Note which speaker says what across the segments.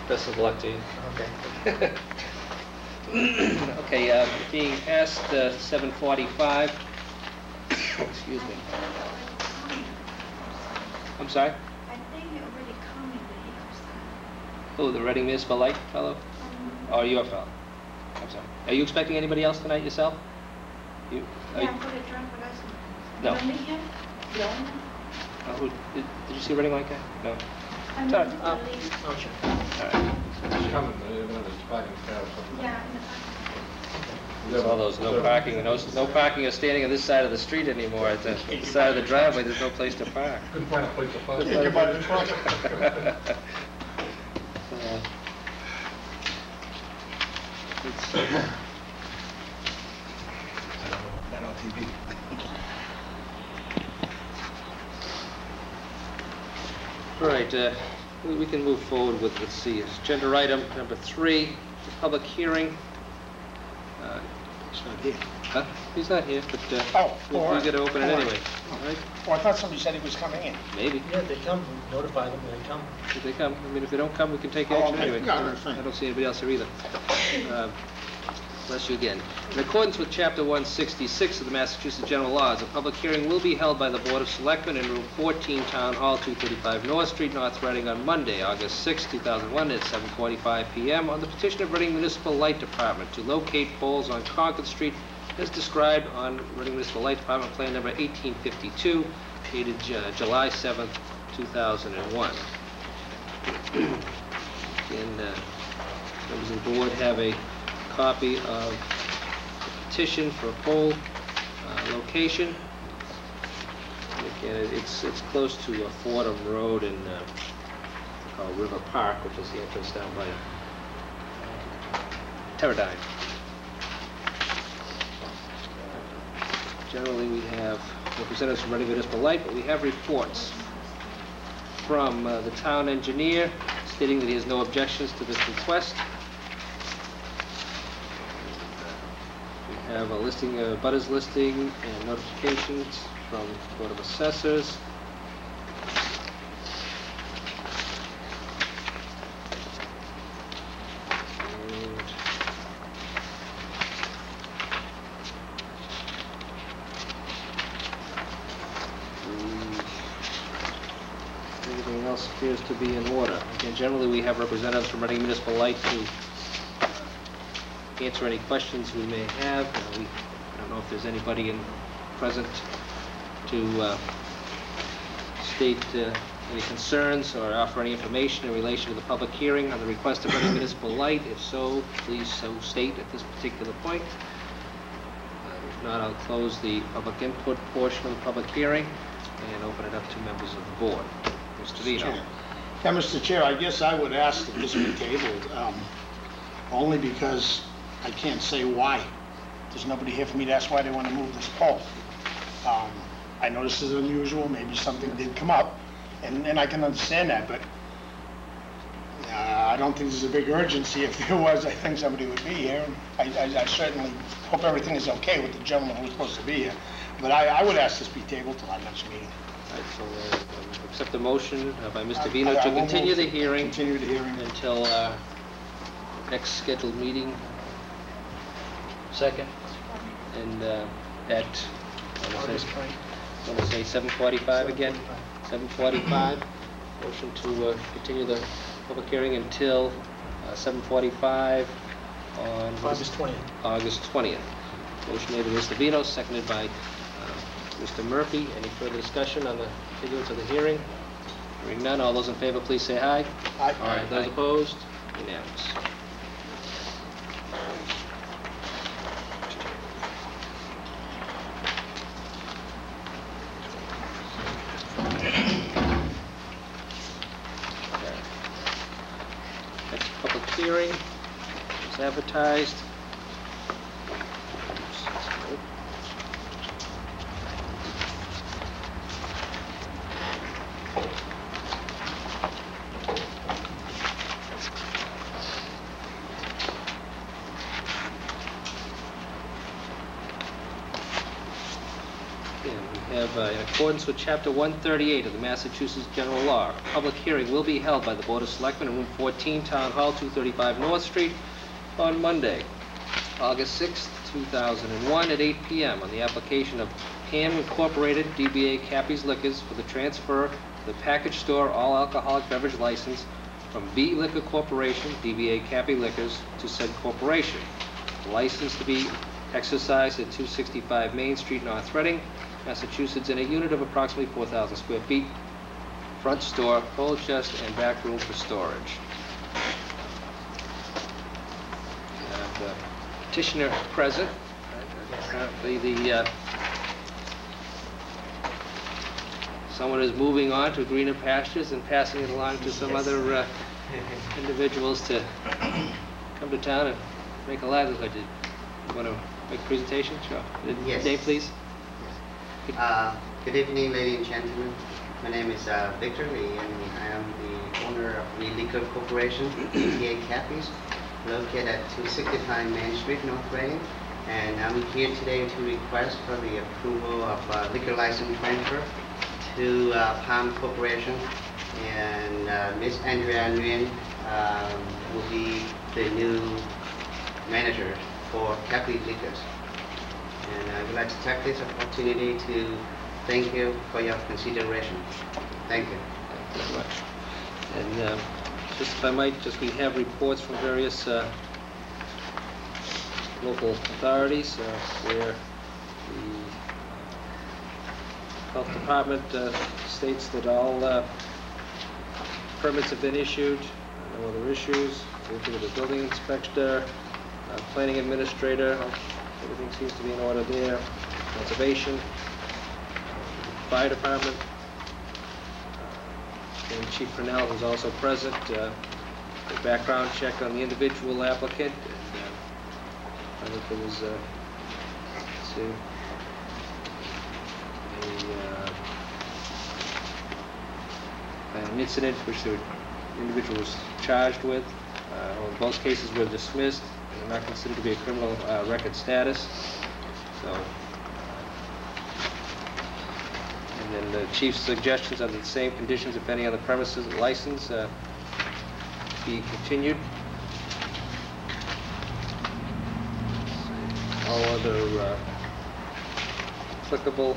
Speaker 1: Best of luck to you.
Speaker 2: Okay.
Speaker 3: Okay, being past 7:45. Excuse me. I'm sorry?
Speaker 4: I think you're already coming the
Speaker 3: Oh, the Reading Municipal Light fellow? Or your fellow? I'm sorry. Are you expecting anybody else tonight yourself? You?
Speaker 4: Yeah, for the driver license.
Speaker 3: No.
Speaker 4: Remember him? No.
Speaker 3: Who, did you see a Reading Light guy? No.
Speaker 4: I'm
Speaker 3: Sorry.
Speaker 4: not the lead.
Speaker 2: Oh, sure.
Speaker 3: All right.
Speaker 1: He's coming, they're going to park in the car or something.
Speaker 4: Yeah, in the back.
Speaker 3: There's all those no parking or standing on this side of the street anymore. At the side of the driveway, there's no place to park.
Speaker 1: Couldn't find a place to park.
Speaker 2: You can buy the truck.
Speaker 5: Not on TV.
Speaker 3: All right, we can move forward with, let's see, agenda item number 3, the public hearing.
Speaker 5: It's not here.
Speaker 3: Huh? He's not here, but we
Speaker 2: all right.
Speaker 3: got to open it
Speaker 2: All right.
Speaker 3: anyway. All right?
Speaker 2: Well, I thought somebody said he was coming in.
Speaker 3: Maybe.
Speaker 2: Yeah, they come, notify them when they come.
Speaker 3: If they come. I mean, if they don't come, we can take
Speaker 2: Oh,
Speaker 3: action
Speaker 2: okay.
Speaker 3: anyway.
Speaker 2: Yeah, that's fine.
Speaker 3: I don't see anybody else here either. Bless you again. In accordance with Chapter 166 of the Massachusetts General Laws, a public hearing will be held by the Board of Selectmen in Room 14, Town Hall, 235 North Street, North Reading, on Monday, August 6, 2001, at 7:45 p.m. on the petition of Reading Municipal Light Department to locate poles on Concord Street as described on Reading Municipal Light Department Plan Number 1852, dated July 7, 2001. And members of the board have a copy of the petition for a pole location. Again, it's close to Fordham Road in called River Park, which is the entrance down by Teradyne. Generally, we have representatives from Reading Municipal Light, but we have reports from the town engineer stating that he has no objections to this request. We have a listing, a butters listing and notifications from Board of Assessors. Everything else appears to be in order. Again, generally we have representatives from Reading Municipal Light to answer any questions we may have. I don't know if there's anybody present to state any concerns or offer any information in relation to the public hearing on the request of Reading Municipal Light. If so, please so state at this particular point. If not, I'll close the public input portion of the public hearing and open it up to members of the board. Mr. Vito.
Speaker 2: Yeah, Mr. Chair, I guess I would ask that this be tabled, only because I can't say why. There's nobody here for me to ask why they want to move this pole. I know this is unusual, maybe something did come up, and I can understand that, but I don't think there's a big urgency. If there was, I think somebody would be here. I certainly hope everything is okay with the gentleman who's supposed to be here, but I would ask this be tabled till our next meeting.
Speaker 3: All right, so accept the motion by Mr. Vino to continue the hearing until next scheduled meeting.
Speaker 1: Second.
Speaker 3: And at, I want to say 7:45 again? 7:45. Motion to continue the public hearing until 7:45 on
Speaker 2: August 20th.
Speaker 3: August 20th. Motion made by Mr. Vino, seconded by Mr. Murphy. Any further discussion on the continuance of the hearing? Hearing none, all those in favor, please say aye.
Speaker 2: Aye.
Speaker 3: All right, those opposed? Unanimous. Next public hearing is advertised. have, in accordance with Chapter 138 of the Massachusetts General Law, a public hearing will be held by the Board of Selectmen in Room 14, Town Hall, 235 North Street, on Monday, August 6, 2001, at 8 p.m. on the application of Ham Incorporated, DBA Cappy's Liquors, for the transfer of the package store all alcoholic beverage license from B Liquor Corporation, DBA Cappy Liquors, to said corporation. The license to be exercised at 265 Main Street, North Reading, Massachusetts, in a unit of approximately 4,000 square feet. Front store, cold chest, and back room for storage. We have the petitioner present. Apparently someone is moving on to greener pastures and passing it along to some other individuals to come to town and make a livelihood. You want to make a presentation? Sure.
Speaker 6: Yes.
Speaker 3: Name, please.
Speaker 6: Good evening, ladies and gentlemen. My name is Victor Lee, and I am the owner of Lee Liquor Corporation, DBA Cappy's, located at 265 Main Street, North Reading. And I'm here today to request for the approval of liquor license transfer to Palm Corporation. And Miss Andrea Nguyen will be the new manager for Cappy Liquors. And I would like to take this opportunity to thank you for your consideration. Thank you.
Speaker 3: Thank you very much. And just if I might, we have reports from various local authorities where the health department states that all permits have been issued, no other issues. Working with the building inspector, planning administrator, everything seems to be in order there. Conservation, fire department, and Chief Purnell, who's also present. The background check on the individual applicant. And, I think there was an incident which the individual was charged with. In both cases were dismissed and are not considered to be a criminal record status. So, and then the chief's suggestions under the same conditions, if any, on the premises license be continued. All other applicable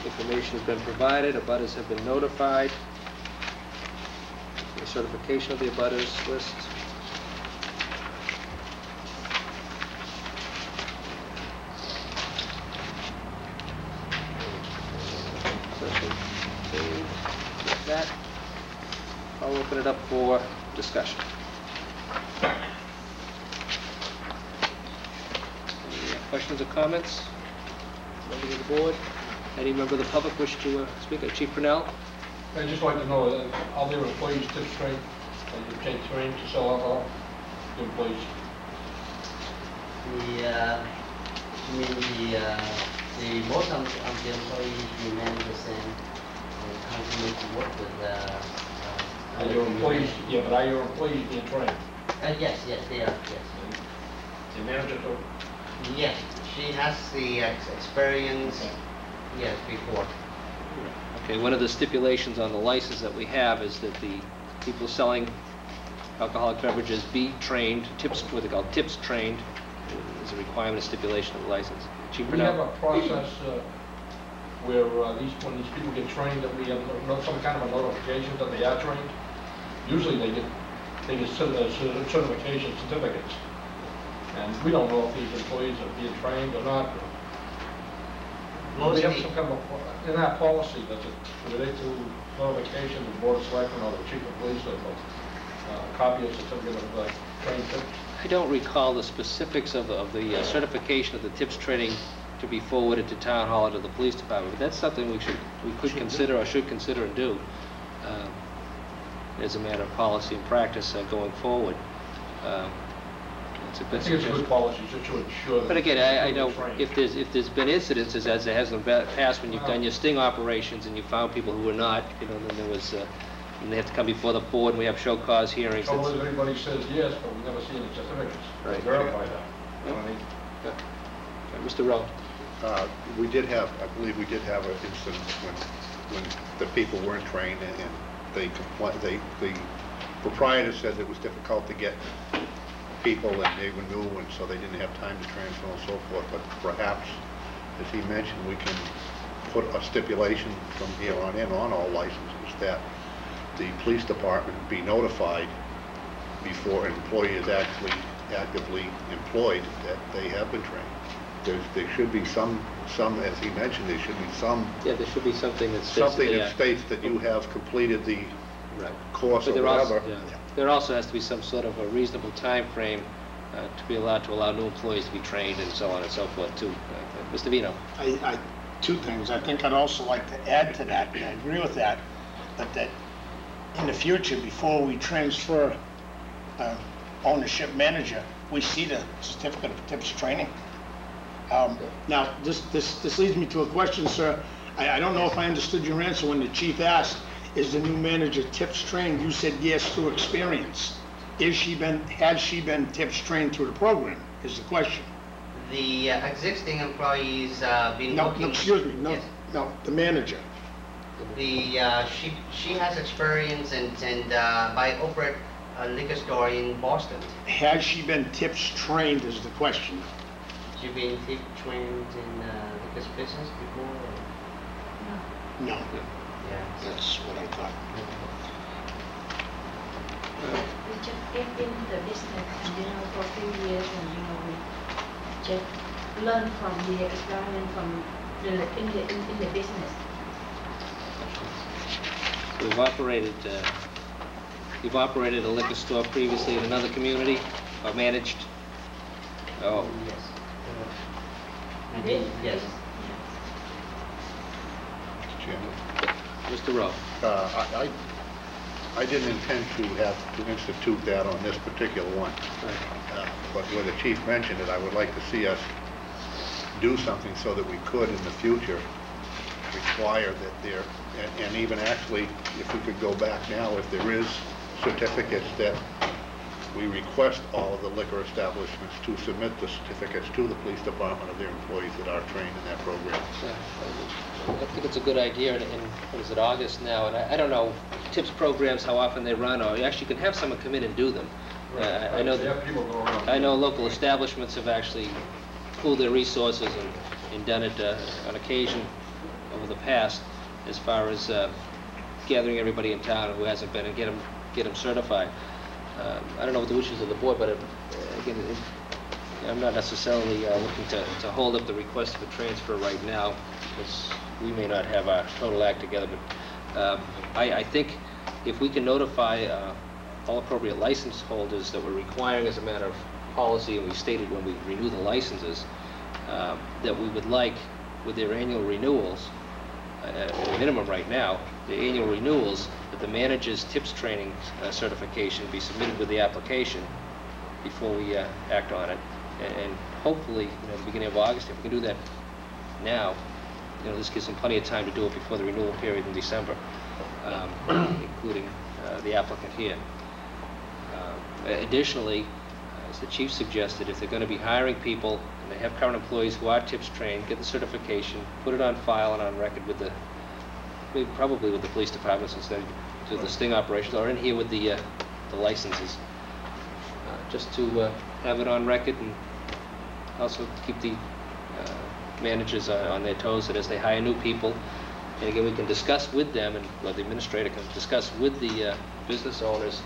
Speaker 3: information has been provided. Abutters have been notified. The certification of the abutters list. With that, I'll open it up for discussion. Any questions or comments? Members of the board? Any member of the public wish to speak? Chief Purnell?
Speaker 1: I'd just like to know, all their employees tip straight, you take train to sell alcohol, the employees?
Speaker 6: The most of the employees remain the same and continue to work with
Speaker 1: Are your employees, yeah, but are your employees being trained?
Speaker 6: Yes, they are, yes.
Speaker 1: The manager too?
Speaker 6: Yes, she has the experience, yes, before.
Speaker 3: Okay, one of the stipulations on the license that we have is that the people selling alcoholic beverages be trained, tips, what they call tips trained, is a requirement, a stipulation of the license. Chief
Speaker 1: We have
Speaker 3: Purnell?
Speaker 1: a process where when these people get trained, that we have some kind of a notification that they are trained. Usually they get certification certificates. And we don't know if these employees are being trained or not. We have some kind of, in our policy, does it relate to notification of the Board of Selectmen or the Chief of Police of a copy of certificate of trained tips?
Speaker 3: I don't recall the specifics of the certification of the tips training to be forwarded to Town Hall or to the Police Department, but that's something we could consider or should consider and do as a matter of policy and practice going forward. It's a good
Speaker 1: I think it's a
Speaker 3: suggestion.
Speaker 1: good policy just to ensure that.
Speaker 3: But again, I know
Speaker 1: trained.
Speaker 3: if there's been incidences, as there has in the past, when you've done your sting operations and you found people who were not, then there was, and they have to come before the board, and we have show cause hearings.
Speaker 1: Trouble is, everybody says yes, but we never see any certificates.
Speaker 3: Right.
Speaker 1: Verify that. You know what I mean?
Speaker 3: Okay, Mr. Rowe?
Speaker 7: We did have, I believe we did have an incident when the people weren't trained and they complained, the proprietor said it was difficult to get people and they were new and so they didn't have time to transfer and so forth, but perhaps, as he mentioned, we can put a stipulation from here on in on all licenses that the police department be notified before an employee is actually actively employed that they have been trained. There should be some, as he mentioned, there should be some,
Speaker 3: Yeah, there should be something that states.
Speaker 7: something that states that you have completed the
Speaker 3: Right.
Speaker 7: course or
Speaker 3: But there also,
Speaker 7: whatever.
Speaker 3: yeah, there also has to be some sort of a reasonable time frame to be allowed to allow new employees to be trained and so on and so forth too. Mr. Vino?
Speaker 2: Two things. I think I'd also like to add to that, and I agree with that, but that in the future, before we transfer ownership manager, we see the certificate of tips training. Now, this leads me to a question, sir. I don't know if I understood your answer when the chief asked, is the new manager tips trained? You said yes, through experience. Has she been tips trained through the program, is the question.
Speaker 6: The existing employees been
Speaker 2: No,
Speaker 6: working...
Speaker 2: excuse me,
Speaker 6: Yes.
Speaker 2: no, the manager.
Speaker 6: She has experience and by operate a liquor store in Boston.
Speaker 2: Has she been tips trained is the question.
Speaker 6: She been tip trained in liquor business before? Or?
Speaker 2: No,
Speaker 6: Yeah.
Speaker 2: that's what I thought.
Speaker 4: We just get into the business and, for a few years and, we just learn from the experiment from in the business.
Speaker 3: We've operated a liquor store previously in another community, or managed? Oh,
Speaker 6: Yes.
Speaker 4: Yes.
Speaker 7: Mr. Chairman.
Speaker 3: Mr. Rowe?
Speaker 7: I didn't intend to have to institute that on this particular one. But where the chief mentioned it, I would like to see us do something so that we could in the future require that there, and even actually, if we could go back now, if there is certificates that we request all of the liquor establishments to submit the certificates to the police department of their employees that are trained in that program.
Speaker 3: I think it's a good idea, and what is it, August now, and I don't know tips programs, how often they run, or you actually can have someone come in and do them. I know
Speaker 1: They have people go around.
Speaker 3: I know local establishments have actually pooled their resources and done it on occasion over the past, as far as gathering everybody in town who hasn't been and get them certified. I don't know what the wishes of the board, but again, I'm not necessarily looking to hold up the request for transfer right now, because we may not have our total act together, but I think if we can notify all appropriate license holders that we're requiring as a matter of policy, and we stated when we renew the licenses, that we would like, with their annual renewals, at a minimum right now, the annual renewals, that the manager's tips training certification be submitted with the application before we act on it. And hopefully, at the beginning of August, if we can do that now, this gives them plenty of time to do it before the renewal period in December, including the applicant here. Additionally, as the chief suggested, if they're going to be hiring people and they have current employees who are tips trained, get the certification, put it on file and on record with probably with the police departments instead of to the sting operations, or in here with the licenses, just to have it on record, and also keep the managers on their toes, that as they hire new people, and again, we can discuss with them, and the administrator can discuss with the business owners,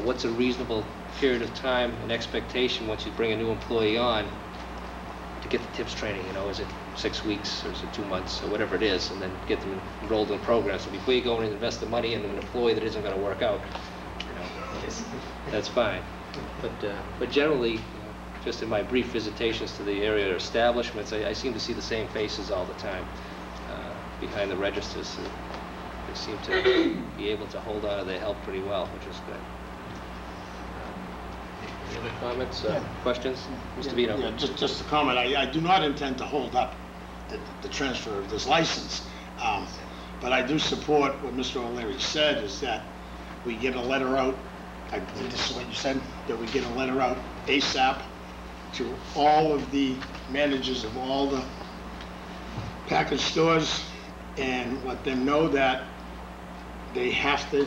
Speaker 3: what's a reasonable period of time and expectation once you bring a new employee on to get the tips training. Is it 6 weeks or is it 2 months or whatever it is, and then get them enrolled in the program. So before you go in and invest the money in an employee that isn't going to work out, that's fine. But generally, just in my brief visitations to the area establishments, I seem to see the same faces all the time behind the registers. They seem to be able to hold on to their help pretty well, which is good. Any other comments, questions? Mr. Vito?
Speaker 2: Yeah, just a comment. I do not intend to hold up the transfer of this license, but I do support what Mr. O'Leary said, is that we get a letter out, I believe this is what you said, that we get a letter out ASAP to all of the managers of all the package stores and let them know that they have to